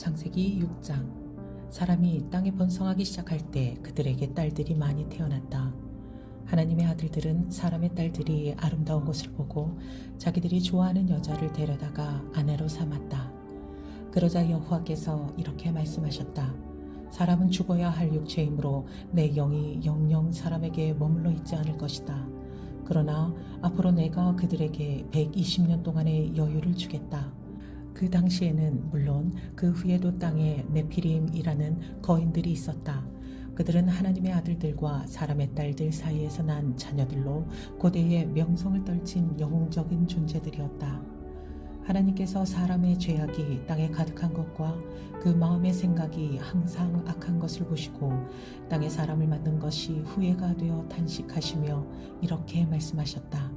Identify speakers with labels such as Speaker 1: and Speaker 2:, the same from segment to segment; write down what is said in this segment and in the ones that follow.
Speaker 1: 창세기 6장. 사람이 땅에 번성하기 시작할 때 그들에게 딸들이 많이 태어났다. 하나님의 아들들은 사람의 딸들이 아름다운 것을 보고 자기들이 좋아하는 여자를 데려다가 아내로 삼았다. 그러자 여호와께서 이렇게 말씀하셨다. 사람은 죽어야 할 육체이므로 내 영이 영영 사람에게 머물러 있지 않을 것이다. 그러나 앞으로 내가 그들에게 120년 동안의 여유를 주겠다. 그 당시에는 물론 그 후에도 땅에 네피림이라는 거인들이 있었다. 그들은 하나님의 아들들과 사람의 딸들 사이에서 난 자녀들로 고대의 명성을 떨친 영웅적인 존재들이었다. 하나님께서 사람의 죄악이 땅에 가득한 것과 그 마음의 생각이 항상 악한 것을 보시고 땅에 사람을 만든 것이 후회가 되어 탄식하시며 이렇게 말씀하셨다.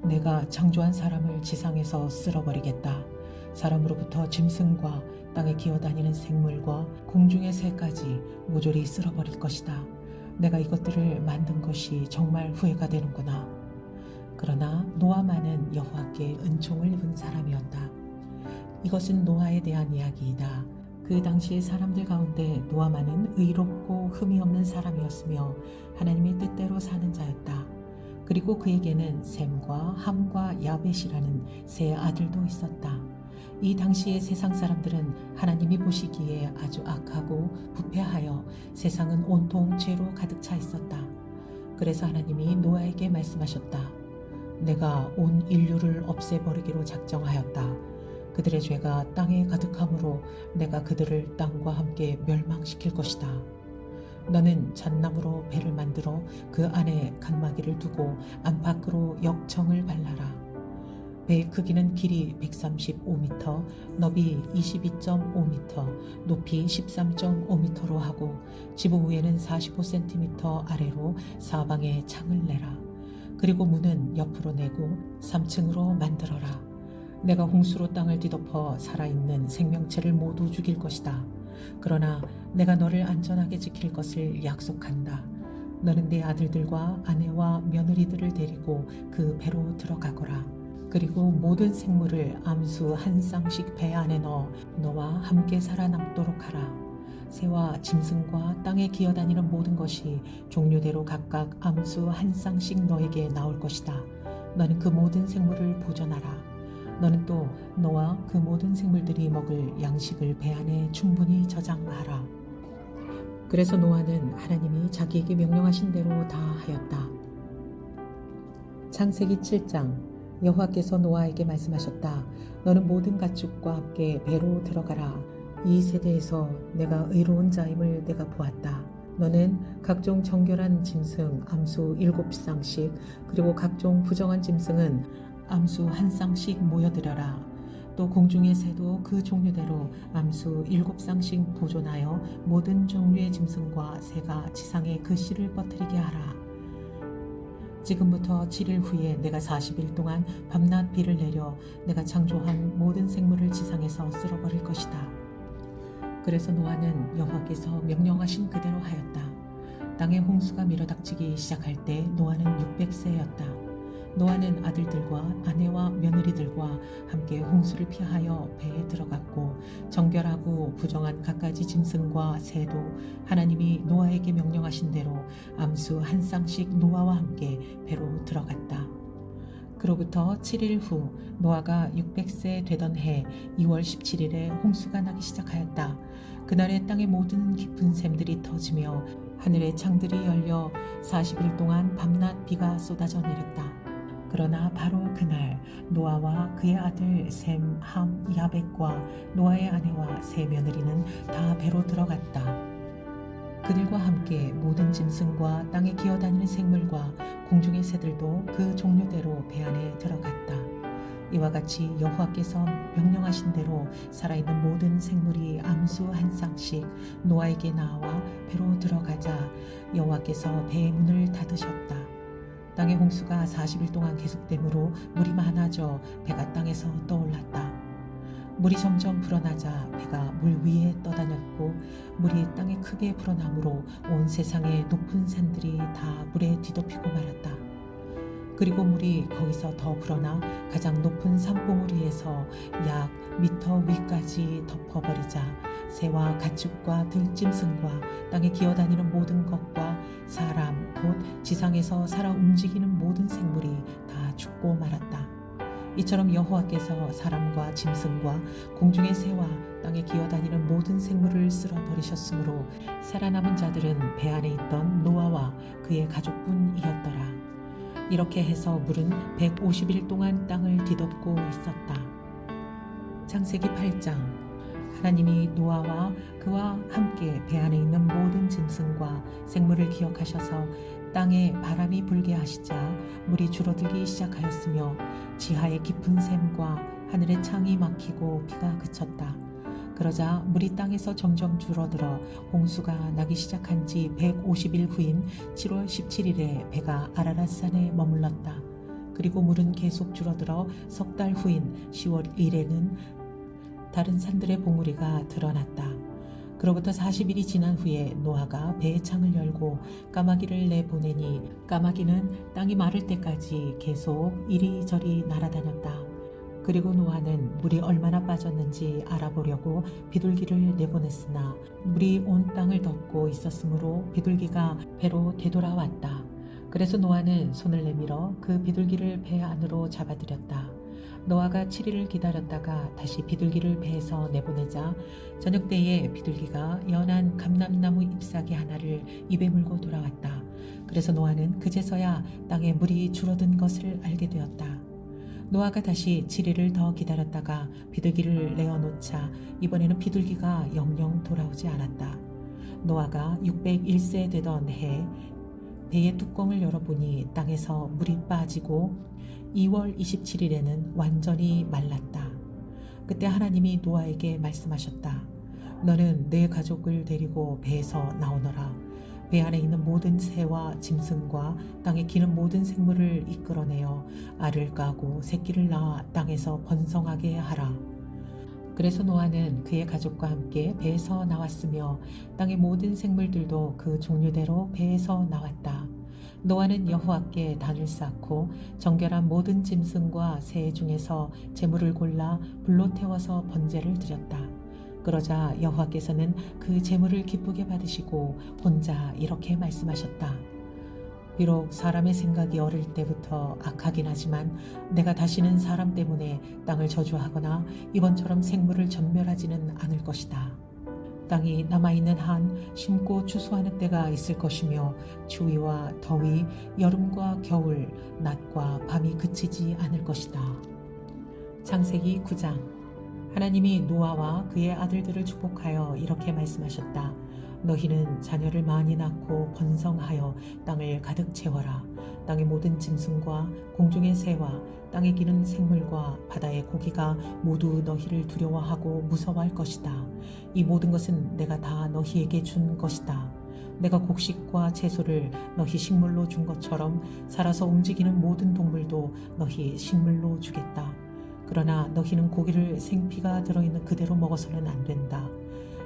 Speaker 1: 내가 창조한 사람을 지상에서 쓸어버리겠다. 사람으로부터 짐승과 땅에 기어다니는 생물과 공중의 새까지 모조리 쓸어버릴 것이다. 내가 이것들을 만든 것이 정말 후회가 되는구나. 그러나 노아만은 여호와께 은총을 입은 사람이었다. 이것은 노아에 대한 이야기이다. 그 당시의 사람들 가운데 노아만은 의롭고 흠이 없는 사람이었으며 하나님의 뜻대로 사는 자였다. 그리고 그에게는 셈과 함과 야벳이라는 세 아들도 있었다. 이 당시의 세상 사람들은 하나님이 보시기에 아주 악하고 부패하여 세상은 온통 죄로 가득 차 있었다. 그래서 하나님이 노아에게 말씀하셨다. 내가 온 인류를 없애버리기로 작정하였다. 그들의 죄가 땅에 가득하므로 내가 그들을 땅과 함께 멸망시킬 것이다. 너는 잣나무로 배를 만들어 그 안에 칸막이를 두고 안팎으로 역청을 발라라. 배의 크기는 길이 135m, 너비 22.5m, 높이 13.5m로 하고 지붕 위에는 45cm 아래로 사방에 창을 내라. 그리고 문은 옆으로 내고 3층으로 만들어라. 내가 홍수로 땅을 뒤덮어 살아있는 생명체를 모두 죽일 것이다. 그러나 내가 너를 안전하게 지킬 것을 약속한다. 너는 내 아들들과 아내와 며느리들을 데리고 그 배로 들어가거라. 그리고 모든 생물을 암수 한 쌍씩 배 안에 넣어 너와 함께 살아남도록 하라. 새와 짐승과 땅에 기어다니는 모든 것이 종류대로 각각 암수 한 쌍씩 너에게 나올 것이다. 너는 그 모든 생물을 보존하라. 너는 또 너와 그 모든 생물들이 먹을 양식을 배 안에 충분히 저장하라. 그래서 노아는 하나님이 자기에게 명령하신 대로 다 하였다. 창세기 7장. 여호와께서 노아에게 말씀하셨다. 너는 모든 가축과 함께 배로 들어가라. 이 세대에서 내가 의로운 자임을 내가 보았다. 너는 각종 정결한 짐승 암수 7쌍씩 그리고 각종 부정한 짐승은 암수 한 쌍씩 모여들여라. 또 공중의 새도 그 종류대로 암수 7쌍씩 보존하여 모든 종류의 짐승과 새가 지상에 그 씨를 뻗뜨리게 하라. 지금부터 7일 후에 내가 40일 동안 밤낮 비를 내려 내가 창조한 모든 생물을 지상에서 쓸어버릴 것이다. 그래서 노아는 여호와께서 명령하신 그대로 하였다. 땅에 홍수가 밀어닥치기 시작할 때 노아는 600세였다. 노아는 아들들과 아내와 며느리들과 함께 홍수를 피하여 배에 들어갔고 정결하고 부정한 갖가지 짐승과 새도 하나님이 노아에게 명령하신 대로 암수 한 쌍씩 노아와 함께 배로 들어갔다. 그로부터 7일 후 노아가 600세 되던 해 2월 17일에 홍수가 나기 시작하였다. 그날에 땅의 모든 깊은 샘들이 터지며 하늘의 창들이 열려 40일 동안 밤낮 비가 쏟아져 내렸다. 그러나 바로 그날 노아와 그의 아들 셈, 함, 야벳과 노아의 아내와 세 며느리는 다 배로 들어갔다. 그들과 함께 모든 짐승과 땅에 기어다니는 생물과 공중의 새들도 그 종류대로 배 안에 들어갔다. 이와 같이 여호와께서 명령하신 대로 살아있는 모든 생물이 암수 한 쌍씩 노아에게 나와 배로 들어가자 여호와께서 배의 문을 닫으셨다. 땅의 홍수가 40일 동안 계속되므로 물이 많아져 배가 땅에서 떠올랐다. 물이 점점 불어나자 배가 물 위에 떠다녔고 물이 땅에 크게 불어나므로 온 세상의 높은 산들이 다 물에 뒤덮이고 말았다. 그리고 물이 거기서 더 불어나 가장 높은 산봉우리에서 약 미터 위까지 덮어버리자 새와 가축과 들짐승과 땅에 기어다니는 모든 것과 사람 곧 지상에서 살아 움직이는 모든 생물이 다 죽고 말았다. 이처럼 여호와께서 사람과 짐승과 공중의 새와 땅에 기어다니는 모든 생물을 쓸어버리셨으므로 살아남은 자들은 배 안에 있던 노아와 그의 가족뿐이었더라. 이렇게 해서 물은 150일 동안 땅을 뒤덮고 있었다. 창세기 8장. 하나님이 노아와 그와 함께 배 안에 있는 모든 짐승과 생물을 기억하셔서 땅에 바람이 불게 하시자 물이 줄어들기 시작하였으며 지하의 깊은 샘과 하늘의 창이 막히고 비가 그쳤다. 그러자 물이 땅에서 점점 줄어들어 홍수가 나기 시작한 지 150일 후인 7월 17일에 배가 아라랏산에 머물렀다. 그리고 물은 계속 줄어들어 석 달 후인 10월 1일에는 다른 산들의 봉우리가 드러났다. 그로부터 40일이 지난 후에 노아가 배의 창을 열고 까마귀를 내보내니 까마귀는 땅이 마를 때까지 계속 이리저리 날아다녔다. 그리고 노아는 물이 얼마나 빠졌는지 알아보려고 비둘기를 내보냈으나 물이 온 땅을 덮고 있었으므로 비둘기가 배로 되돌아왔다. 그래서 노아는 손을 내밀어 그 비둘기를 배 안으로 잡아들였다. 노아가 7일을 기다렸다가 다시 비둘기를 배에서 내보내자 저녁 때에 비둘기가 연한 감람나무 잎사귀 하나를 입에 물고 돌아왔다. 그래서 노아는 그제서야 땅에 물이 줄어든 것을 알게 되었다. 노아가 다시 7일을 더 기다렸다가 비둘기를 내어놓자 이번에는 비둘기가 영영 돌아오지 않았다. 노아가 601세 되던 해 배의 뚜껑을 열어보니 땅에서 물이 빠지고 2월 27일에는 완전히 말랐다. 그때 하나님이 노아에게 말씀하셨다. 너는 내 가족을 데리고 배에서 나오너라. 배 안에 있는 모든 새와 짐승과 땅에 기는 모든 생물을 이끌어내어 알을 까고 새끼를 낳아 땅에서 번성하게 하라. 그래서 노아는 그의 가족과 함께 배에서 나왔으며 땅의 모든 생물들도 그 종류대로 배에서 나왔다. 노아는 여호와께 단을 쌓고 정결한 모든 짐승과 새 중에서 제물을 골라 불로 태워서 번제를 드렸다. 그러자 여호와께서는 그 제물을 기쁘게 받으시고 혼자 이렇게 말씀하셨다. 비록 사람의 생각이 어릴 때부터 악하긴 하지만 내가 다시는 사람 때문에 땅을 저주하거나 이번처럼 생물을 전멸하지는 않을 것이다. 땅이 남아있는 한 심고 추수하는 때가 있을 것이며 추위와 더위, 여름과 겨울, 낮과 밤이 그치지 않을 것이다. 창세기 9장. 하나님이 노아와 그의 아들들을 축복하여 이렇게 말씀하셨다. 너희는 자녀를 많이 낳고 번성하여 땅을 가득 채워라. 땅의 모든 짐승과 공중의 새와 땅에 기는 생물과 바다의 고기가 모두 너희를 두려워하고 무서워할 것이다. 이 모든 것은 내가 다 너희에게 준 것이다. 내가 곡식과 채소를 너희 식물로 준 것처럼 살아서 움직이는 모든 동물도 너희 식물로 주겠다. 그러나 너희는 고기를 생피가 들어있는 그대로 먹어서는 안 된다.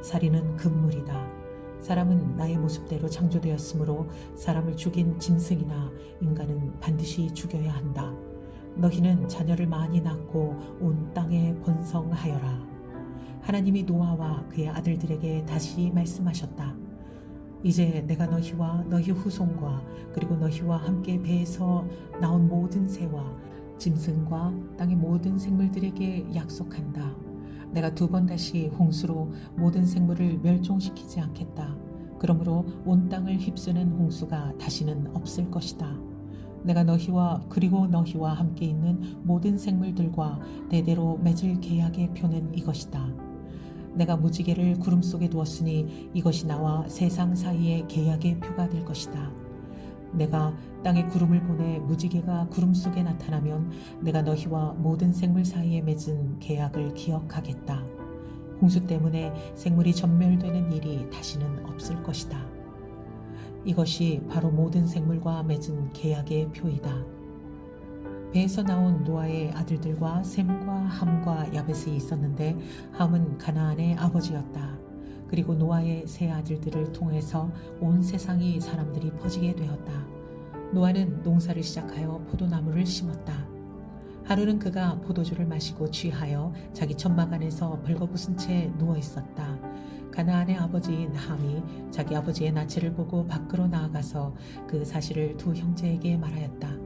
Speaker 1: 살인은 금물이다. 사람은 나의 모습대로 창조되었으므로 사람을 죽인 짐승이나 인간은 반드시 죽여야 한다. 너희는 자녀를 많이 낳고 온 땅에 번성하여라. 하나님이 노아와 그의 아들들에게 다시 말씀하셨다. 이제 내가 너희와 너희 후손과 그리고 너희와 함께 배에서 나온 모든 새와 짐승과 땅의 모든 생물들에게 약속한다. 내가 2번 다시 홍수로 모든 생물을 멸종시키지 않겠다. 그러므로 온 땅을 휩쓰는 홍수가 다시는 없을 것이다. 내가 너희와 그리고 너희와 함께 있는 모든 생물들과 대대로 맺을 계약의 표는 이것이다. 내가 무지개를 구름 속에 두었으니 이것이 나와 세상 사이의 계약의 표가 될 것이다. 내가 땅에 구름을 보내 무지개가 구름 속에 나타나면 내가 너희와 모든 생물 사이에 맺은 계약을 기억하겠다. 홍수 때문에 생물이 전멸되는 일이 다시는 없을 것이다. 이것이 바로 모든 생물과 맺은 계약의 표이다. 배에서 나온 노아의 아들들과 셈과 함과 야벳이 있었는데 함은 가나안의 아버지였다. 그리고 노아의 세 아들들을 통해서 온 세상이 사람들이 퍼지게 되었다. 노아는 농사를 시작하여 포도나무를 심었다. 하루는 그가 포도주를 마시고 취하여 자기 천막 안에서 벌거벗은 채 누워 있었다. 가나안의 아버지인 함이 자기 아버지의 나체를 보고 밖으로 나아가서 그 사실을 두 형제에게 말하였다.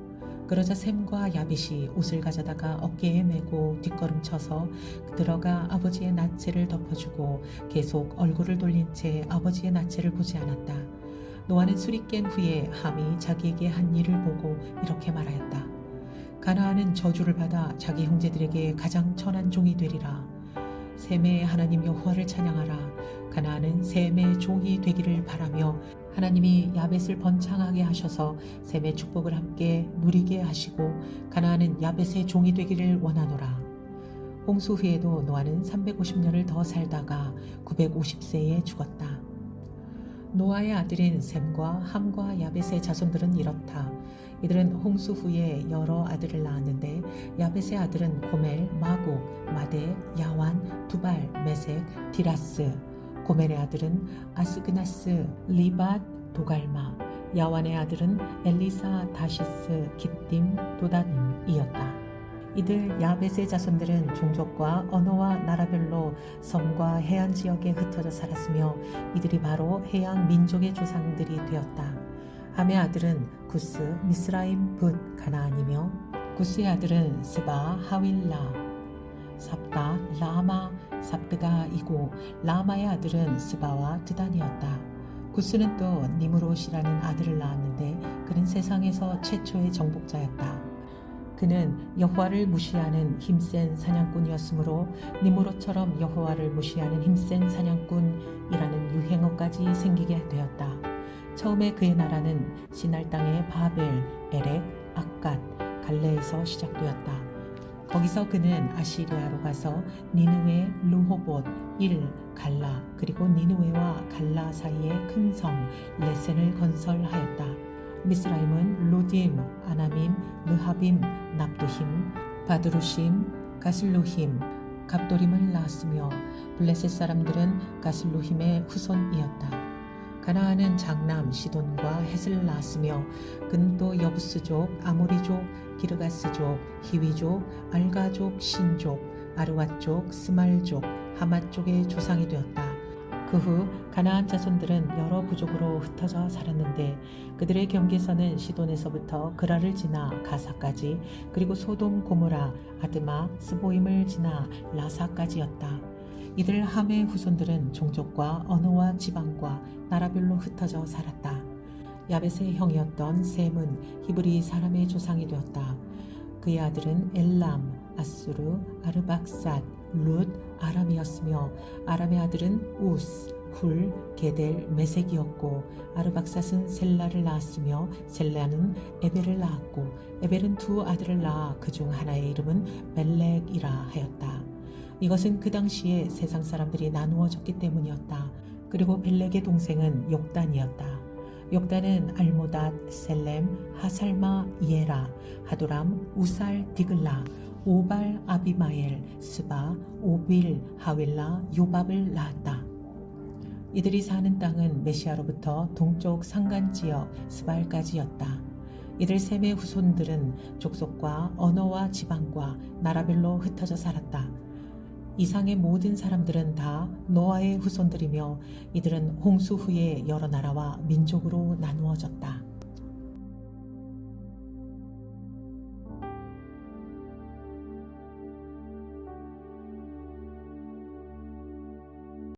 Speaker 1: 그러자 셈과 야벳이 옷을 가져다가 어깨에 메고 뒷걸음쳐서 들어가 아버지의 나체를 덮어주고 계속 얼굴을 돌린 채 아버지의 나체를 보지 않았다. 노아는 술이 깬 후에 함이 자기에게 한 일을 보고 이렇게 말하였다. 가나안은 저주를 받아 자기 형제들에게 가장 천한 종이 되리라. 셈의 하나님 여호와를 찬양하라. 가나안은 셈의 종이 되기를 바라며 하나님이 야벳을 번창하게 하셔서 셈의 축복을 함께 누리게 하시고 가나안은 야벳의 종이 되기를 원하노라. 홍수 후에도 노아는 350년을 더 살다가 950세에 죽었다. 노아의 아들인 셈과 함과 야벳의 자손들은 이렇다. 이들은 홍수 후에 여러 아들을 낳았는데 야벳의 아들은 고멜, 마곡, 마데, 야완, 두발, 메색, 디라스. 고멜의 아들은 아스그나스, 리밧, 도갈마. 야완의 아들은 엘리사, 다시스, kittim, 도다님이었다. 이들 야벳의 자손들은 종족과 언어와 나라별로 섬과 해안 지역에 흩어져 살았으며 이들이 바로 해양 민족의 조상들이 되었다. 함의 아들은 구스, 미스라임, 붓, 가나안이며 구스의 아들은 스바, 하윌라, 삽다, 라마, 삽드가이고 라마의 아들은 스바와 드단이었다. 구스는 또 니므롯이라는 아들을 낳았는데 그는 세상에서 최초의 정복자였다. 그는 여호와를 무시하는 힘센 사냥꾼이었으므로 니므롯처럼 여호와를 무시하는 힘센 사냥꾼이라는 유행어까지 생기게 되었다. 처음에 그의 나라는 시날 땅의 바벨, 에렉, 악갓, 갈레에서 시작되었다. 거기서 그는 아시리아로 가서 니느웨, 르호봇, 일, 갈라 그리고 니느웨와 갈라 사이에 큰 성 레센을 건설하였다. 미스라임은 루딤, 아나밈, 르하빔, 납두힘, 바드루심, 가슬루힘, 갑도림을 낳았으며 블레셋 사람들은 가슬루힘의 후손이었다. 가나안은 장남 시돈과 헷을 낳았으며 그는 또 여부스족, 아모리족, 기르가스족, 히위족, 알가족, 신족, 아르왓족, 스말족, 하맛족의 조상이 되었다. 그 후 가나안 자손들은 여러 부족으로 흩어져 살았는데 그들의 경계선은 시돈에서부터 그라를 지나 가사까지 그리고 소돔, 고모라, 아드마, 스보임을 지나 라사까지였다. 이들 함의 후손들은 종족과 언어와 지방과 나라별로 흩어져 살았다. 야벳의 형이었던 셈은 히브리 사람의 조상이 되었다. 그의 아들은 엘람, 아수르, 아르박삿, 룻, 아람이었으며 아람의 아들은 우스, 훌, 게델, 메색이었고 아르박삿은 셀라를 낳았으며 셀라는 에벨을 낳았고 에벨은 두 아들을 낳아 그중 하나의 이름은 멜렉이라 하였다. 이것은 그 당시에 세상 사람들이 나누어졌기 때문이었다. 그리고 벨렉의 동생은 욕단이었다. 욕단은 알모닷, 셀렘, 하살마, 이에라, 하도람, 우살, 디글라, 오발, 아비마엘, 스바, 오빌, 하윌라, 요밥을 낳았다. 이들이 사는 땅은 메시아로부터 동쪽 산간지역 스발까지였다. 이들 셈의 후손들은 족속과 언어와 지방과 나라별로 흩어져 살았다. 이상의 모든 사람들은 다 노아의 후손들이며 이들은 홍수 후에 여러 나라와 민족으로 나누어졌다.